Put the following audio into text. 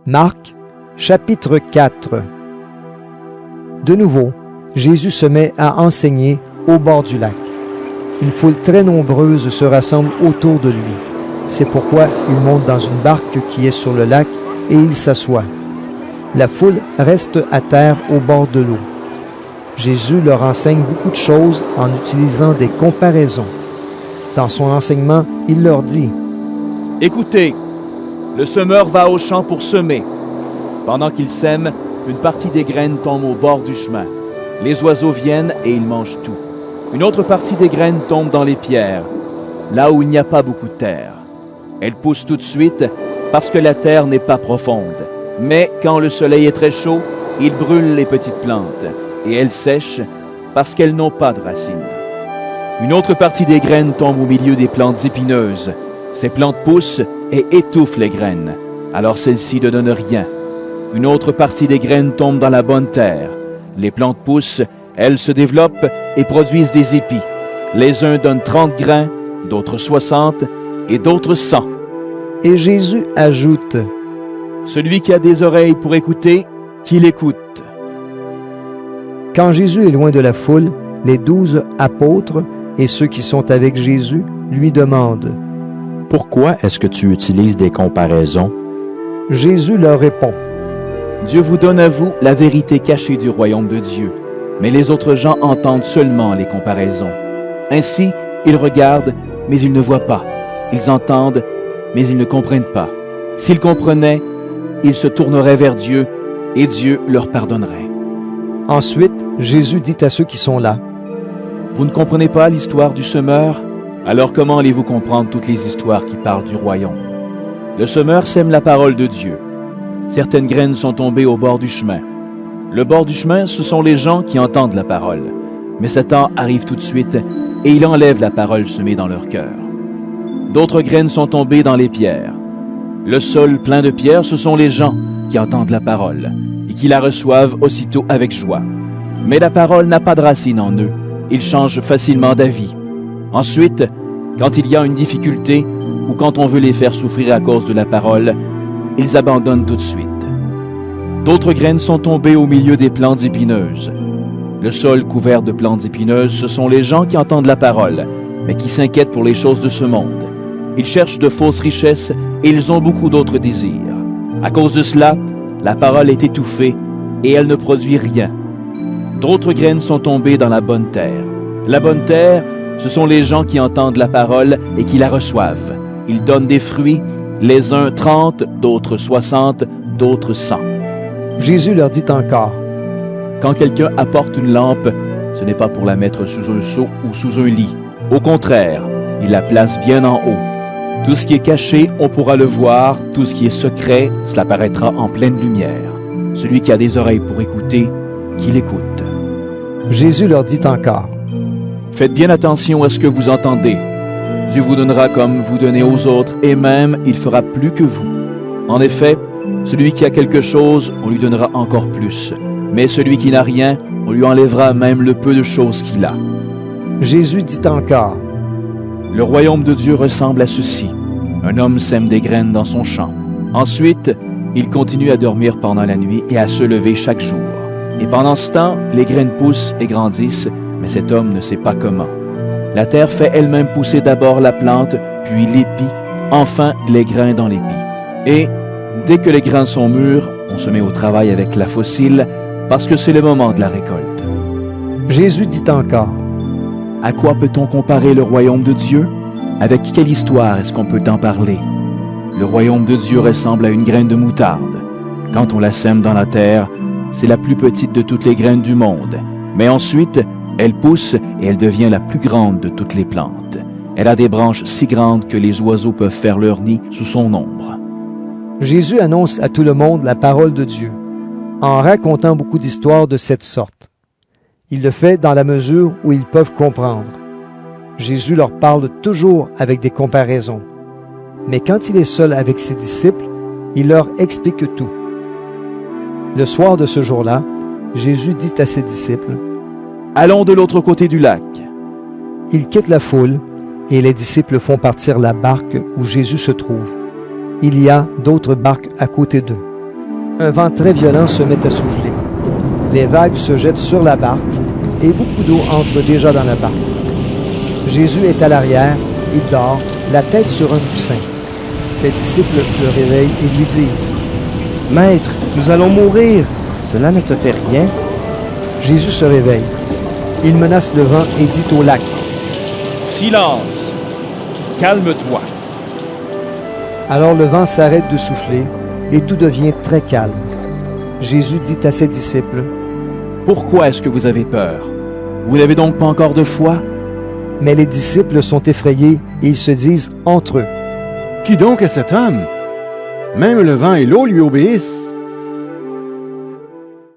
Marc, chapitre 4. De nouveau, Jésus se met à enseigner au bord du lac. Une foule très nombreuse se rassemble autour de lui. C'est pourquoi il monte dans une barque qui est sur le lac et il s'assoit. La foule reste à terre au bord de l'eau. Jésus leur enseigne beaucoup de choses en utilisant des comparaisons. Dans son enseignement, il leur dit: « Écoutez, le semeur va au champ pour semer. Pendant qu'il sème, une partie des graines tombe au bord du chemin. Les oiseaux viennent et ils mangent tout. Une autre partie des graines tombe dans les pierres, là où il n'y a pas beaucoup de terre. Elles poussent tout de suite parce que la terre n'est pas profonde. Mais quand le soleil est très chaud, il brûle les petites plantes et elles sèchent parce qu'elles n'ont pas de racines. Une autre partie des graines tombe au milieu des plantes épineuses. Ces plantes poussent et étouffent les graines, alors celles-ci ne donnent rien. Une autre partie des graines tombe dans la bonne terre. Les plantes poussent, elles se développent et produisent des épis. Les uns donnent 30 grains, d'autres 60 et d'autres 100. Et Jésus ajoute: Celui qui a des oreilles pour écouter, qu'il écoute. Quand Jésus est loin de la foule, les 12 apôtres et ceux qui sont avec Jésus lui demandent: Pourquoi est-ce que tu utilises des comparaisons? Jésus leur répond: Dieu vous donne à vous la vérité cachée du royaume de Dieu, mais les autres gens entendent seulement les comparaisons. Ainsi, ils regardent, mais ils ne voient pas. Ils entendent, mais ils ne comprennent pas. S'ils comprenaient, ils se tourneraient vers Dieu et Dieu leur pardonnerait. Ensuite, Jésus dit à ceux qui sont là: Vous ne comprenez pas l'histoire du semeur? Alors comment allez-vous comprendre toutes les histoires qui parlent du royaume? Le semeur sème la parole de Dieu. Certaines graines sont tombées au bord du chemin. Le bord du chemin, ce sont les gens qui entendent la parole. Mais Satan arrive tout de suite et il enlève la parole semée dans leur cœur. D'autres graines sont tombées dans les pierres. Le sol plein de pierres, ce sont les gens qui entendent la parole et qui la reçoivent aussitôt avec joie. Mais la parole n'a pas de racine en eux. Ils changent facilement d'avis. Ensuite, quand il y a une difficulté ou quand on veut les faire souffrir à cause de la parole, ils abandonnent tout de suite. D'autres graines sont tombées au milieu des plantes épineuses. Le sol couvert de plantes épineuses, ce sont les gens qui entendent la parole, mais qui s'inquiètent pour les choses de ce monde. Ils cherchent de fausses richesses et ils ont beaucoup d'autres désirs. À cause de cela, la parole est étouffée et elle ne produit rien. D'autres graines sont tombées dans la bonne terre. La bonne terre, ce sont les gens qui entendent la parole et qui la reçoivent. Ils donnent des fruits, les uns 30, d'autres 60, d'autres 100. Jésus leur dit encore: Quand quelqu'un apporte une lampe, ce n'est pas pour la mettre sous un seau ou sous un lit. Au contraire, il la place bien en haut. Tout ce qui est caché, on pourra le voir. Tout ce qui est secret, cela paraîtra en pleine lumière. Celui qui a des oreilles pour écouter, qu'il écoute. Jésus leur dit encore: Faites bien attention à ce que vous entendez. Dieu vous donnera comme vous donnez aux autres, et même il fera plus que vous. En effet, celui qui a quelque chose, on lui donnera encore plus. Mais celui qui n'a rien, on lui enlèvera même le peu de choses qu'il a. Jésus dit encore: Le royaume de Dieu ressemble à ceci. Un homme sème des graines dans son champ. Ensuite, il continue à dormir pendant la nuit et à se lever chaque jour. Et pendant ce temps, les graines poussent et grandissent, mais cet homme ne sait pas comment. La terre fait elle-même pousser d'abord la plante, puis l'épi, enfin les grains dans l'épi. Et dès que les grains sont mûrs, on se met au travail avec la faucille, parce que c'est le moment de la récolte. Jésus dit encore: À quoi peut-on comparer le royaume de Dieu? Avec quelle histoire est-ce qu'on peut en parler? Le royaume de Dieu ressemble à une graine de moutarde. Quand on la sème dans la terre, c'est la plus petite de toutes les graines du monde. Mais ensuite, elle pousse et elle devient la plus grande de toutes les plantes. Elle a des branches si grandes que les oiseaux peuvent faire leur nid sous son ombre. Jésus annonce à tout le monde la parole de Dieu, en racontant beaucoup d'histoires de cette sorte. Il le fait dans la mesure où ils peuvent comprendre. Jésus leur parle toujours avec des comparaisons. Mais quand il est seul avec ses disciples, il leur explique tout. Le soir de ce jour-là, Jésus dit à ses disciples: Allons de l'autre côté du lac. Il quitte la foule et les disciples font partir la barque où Jésus se trouve. Il y a d'autres barques à côté d'eux. Un vent très violent se met à souffler. Les vagues se jettent sur la barque et beaucoup d'eau entre déjà dans la barque. Jésus est à l'arrière, il dort, la tête sur un coussin. Ses disciples le réveillent et lui disent: « Maître, nous allons mourir. Cela ne te fait rien? » Jésus se réveille. Il menace le vent et dit au lac: « Silence! Calme-toi! » Alors le vent s'arrête de souffler et tout devient très calme. Jésus dit à ses disciples: « Pourquoi est-ce que vous avez peur? Vous n'avez donc pas encore de foi? » Mais les disciples sont effrayés et ils se disent entre eux: « Qui donc est cet homme? Même le vent et l'eau lui obéissent. »